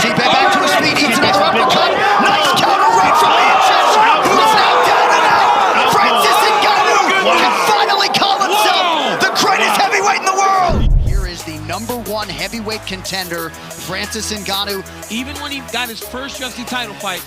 Stipe back to his feet, eats another uppercut. Nice counter right from Miocic, who's now down and out. Francis Ngannou can finally call himself the greatest heavyweight in the world. Here is the #1 heavyweight contender, Francis Ngannou. Even when he got his first UFC title fight,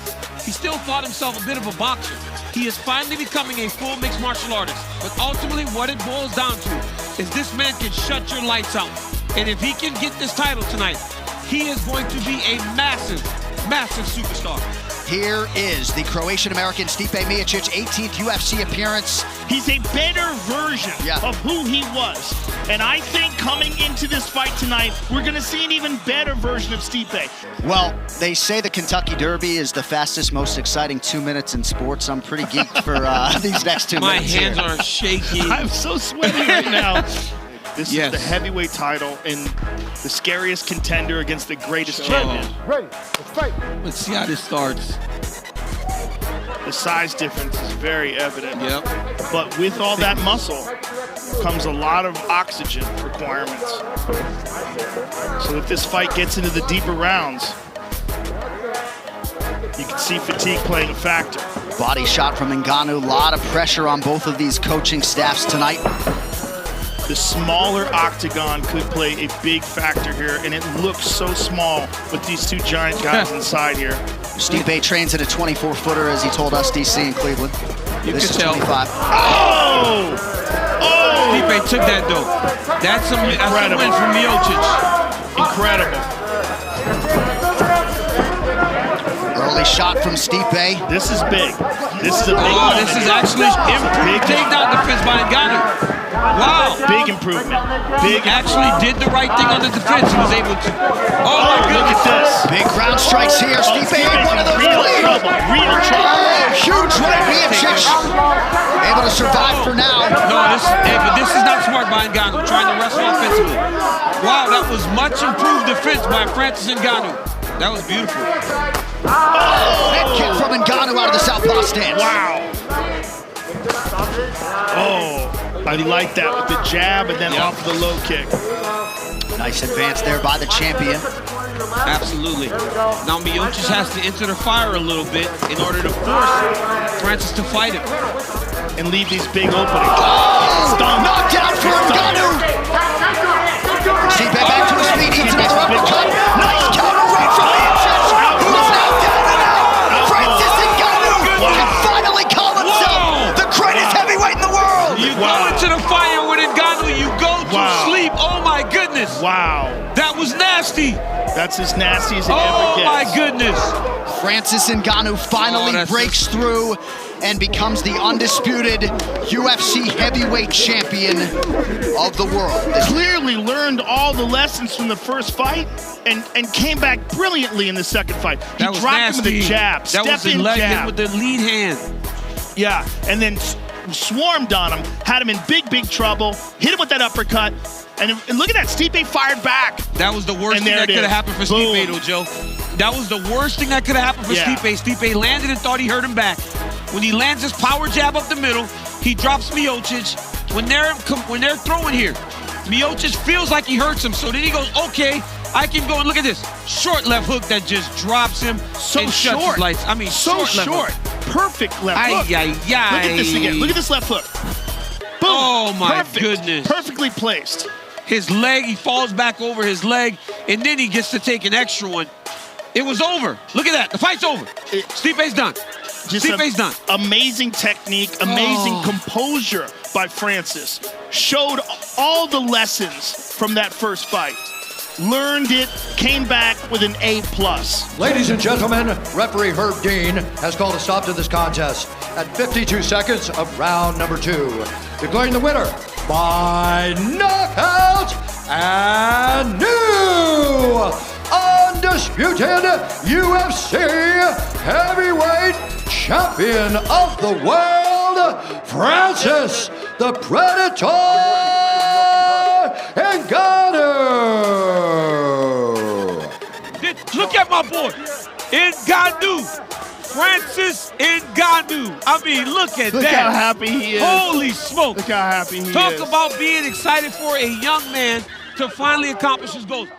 he still thought himself a bit of a boxer. He is finally becoming a full mixed martial artist. But ultimately, what it boils down to is this man can shut your lights out. And if he can get this title tonight, he is going to be a massive, massive superstar. Here is the Croatian-American Stipe Miocic, 18th UFC appearance. He's a better version of who he was. And I think coming into this fight tonight, we're going to see an even better version of Stipe. Well, they say the Kentucky Derby is the fastest, most exciting 2 minutes in sports. I'm pretty geeked for these next 2 minutes. My hands are shaky. I'm so sweaty right now. This is the heavyweight title and the scariest contender against the greatest champion. Ready, let's fight. Let's see how this starts. The size difference is very evident. Yep. But with all that muscle comes a lot of oxygen requirements. So if this fight gets into the deeper rounds, you can see fatigue playing a factor. Body shot from Ngannou, a lot of pressure on both of these coaching staffs tonight. The smaller octagon could play a big factor here, and it looks so small with these two giant guys inside here. Stipe trains at a 24-footer, as he told us, DC in Cleveland. This is 25. Oh! Oh! Stipe took that, though. That's a win for Miocic. Incredible. Early shot from Stipe. This is big. This is a big moment. This is actually improved takedown defense by Ngannou. Wow. Big improvement. Big actually did the right thing on the defense. He was able to. Oh, my goodness. Look at this. Big ground strikes here. Stipe ate one of those clean. Real trouble. Huge right. Miocic able to survive for now. No, but this is not smart by Ngannou, trying to wrestle offensively. Wow, that was much improved defense by Francis Ngannou. That was beautiful. Head kick from Ngannou out of the southpaw stance. Wow. Oh, I like that with the jab and then off the low kick. Nice advance there by the champion. Absolutely. Now Miocic has to enter the fire a little bit in order to force Francis to fight him. And leave these big openings. Oh, knocked down for Ngannou. Stipe back to his feet, eats another uppercut. Nice counter right from Miocic, who's now down and out. Francis Ngannou can finally call himself the greatest heavyweight in the world. You go into the fire with Ngannou, you go to sleep. Oh my goodness. Wow. That was nasty. That's as nasty as it ever gets. Oh my goodness. Francis Ngannou finally breaks through and becomes the undisputed UFC heavyweight champion of the world. Clearly learned all the lessons from the first fight and came back brilliantly in the second fight. He dropped him with a jab, step-in jab. With the lead hand. Yeah, and then swarmed on him, had him in big trouble, hit him with that uppercut, and look at that, Stipe fired back. That was the worst thing that could have happened for Stipe, though, Joe. That was the worst thing that could have happened for Stipe. Stipe landed and thought he hurt him back. When he lands his power jab up the middle, he drops Miocic. When they're throwing here, Miocic feels like he hurts him, so then he goes, okay, I can go and look at this. Short left hook that just drops him and shuts his lights. I mean, so short. Perfect left hook. Look at this again. Look at this left hook. Boom. Oh, my goodness. Perfectly placed. His leg, he falls back over his leg, and then he gets to take an extra one. It was over. Look at that. The fight's over. Stipe's done. Stipe's done. Amazing technique, amazing composure by Francis. Showed all the lessons from that first fight. Learned it, came back with an A+. Ladies and gentlemen, referee Herb Dean has called a stop to this contest at 52 seconds of round number 2. Declaring the winner by knockout and new undisputed UFC heavyweight champion of the world, Francis the Predator Ngannou. Look at my boy, Ngannou. Francis Ngannou. I mean, look at that. Look how happy he is. Holy smoke. Look how happy he is. Talk about being excited for a young man to finally accomplish his goals.